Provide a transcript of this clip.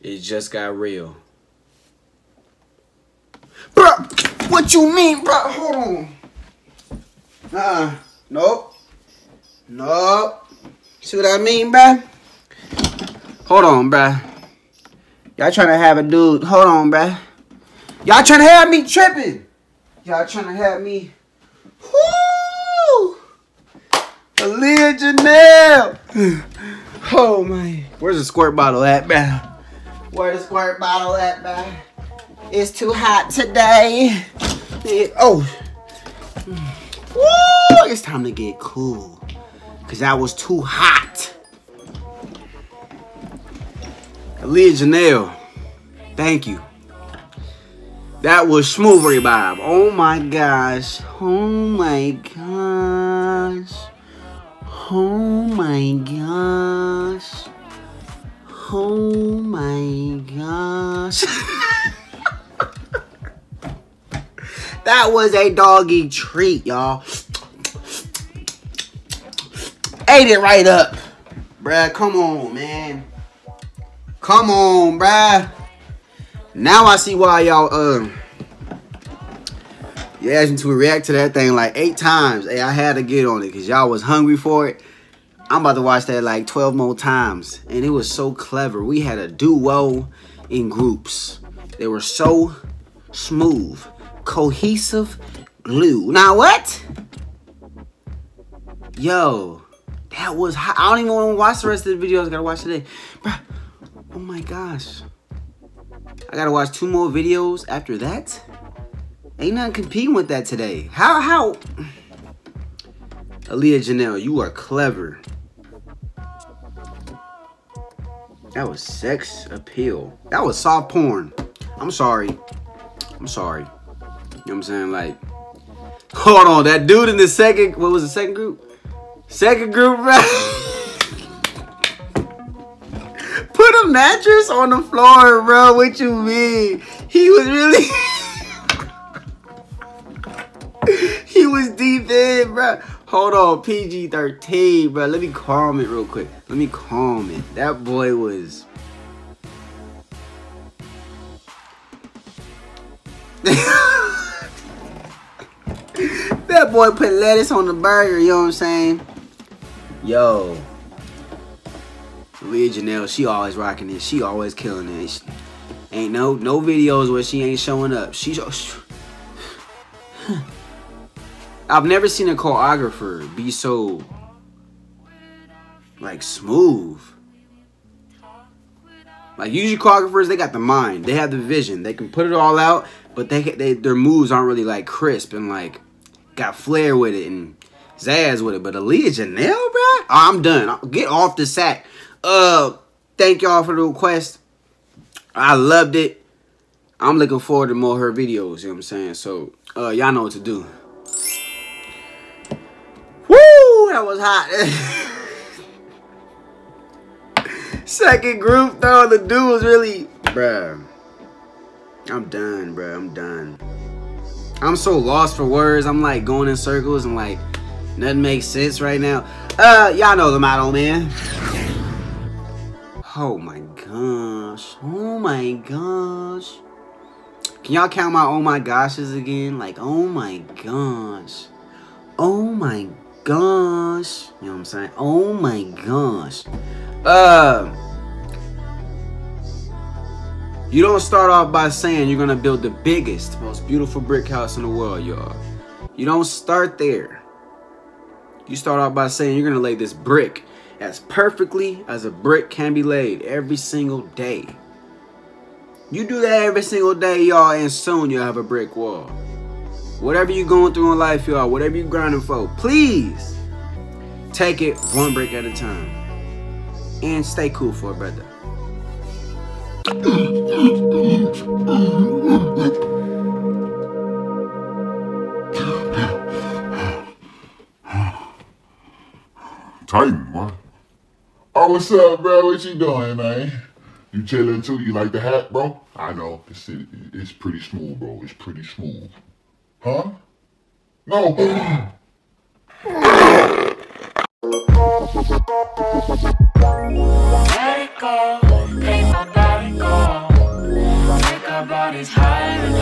It just got real. Bro, what you mean, bro? Hold on. Nope. Nope. See what I mean, bro? Hold on, bro. Y'all trying to have a dude. Hold on, bro. Y'all trying to have me tripping. Y'all trying to have me. Woo! AliyaJanell. Oh, my. Where's the squirt bottle at, bro? Where's the squirt bottle at, bro? It's too hot today. Oh. Woo! It's time to get cool. Because that was too hot. AliyaJanell. Thank you. That was smooth, Bob. Oh my gosh. Oh my gosh. Oh my gosh. Oh my gosh. That was a doggy treat, y'all. Ate it right up. Bruh, come on, man. Come on, bruh. Now I see why y'all, you asked me to react to that thing like 8 times. Hey, I had to get on it because y'all was hungry for it. I'm about to watch that like 12 more times. And it was so clever. We had a duo in groups. They were so smooth. Cohesive glue. Now what? Yo, that was hot. I don't even want to watch the rest of the videos. I gotta watch today. Bruh, oh my gosh. I gotta watch 2 more videos after that? Ain't nothing competing with that today. How? AliyaJanell, you are clever. That was sex appeal. That was soft porn. I'm sorry. I'm sorry. You know what I'm saying? Like, hold on. That dude in the second, what was the second group? Second group, bro. Put a mattress on the floor, bro. What you mean? He was really... He was deep in, bro. Hold on, PG-13, bro. Let me calm it real quick. Let me calm it. That boy was... That boy put lettuce on the burger, you know what I'm saying? Yo. AliyaJanell, she always rocking it. She always killing it. Ain't no videos where she ain't showing up. I've never seen a choreographer be so like smooth. Like usually choreographers, they got the mind, they have the vision, they can put it all out, but their moves aren't really like crisp and like got flair with it and zazz with it. But AliyaJanell, bro, oh, I'm done. Get off the sack. Thank y'all for the request. I loved it. I'm looking forward to more of her videos, you know what I'm saying? So, y'all know what to do. Woo! That was hot. Second group, though, the dude was really... Bruh. I'm done, bruh. I'm done. I'm so lost for words. I'm, like, going in circles and, like, nothing makes sense right now. Y'all know the motto, man. Oh, my gosh. Oh, my gosh. Can y'all count my oh, my goshes again? Like, oh, my gosh. Oh, my gosh. You know what I'm saying? Oh, my gosh. You don't start off by saying you're gonna build the biggest, most beautiful brick house in the world, y'all. You don't start there. You start off by saying you're gonna lay this brick as perfectly as a brick can be laid every single day. You do that every single day, y'all, and soon you'll have a brick wall. Whatever you're going through in life, y'all, whatever you're grinding for, please take it one brick at a time. And stay cool for it, brother. Titan, what? Oh, what's up, bro? What you doing, man? You chilling too? You like the hat, bro? I know. It's pretty smooth, bro. It's pretty smooth. Huh? No. Let it go. Make my body go. body's higher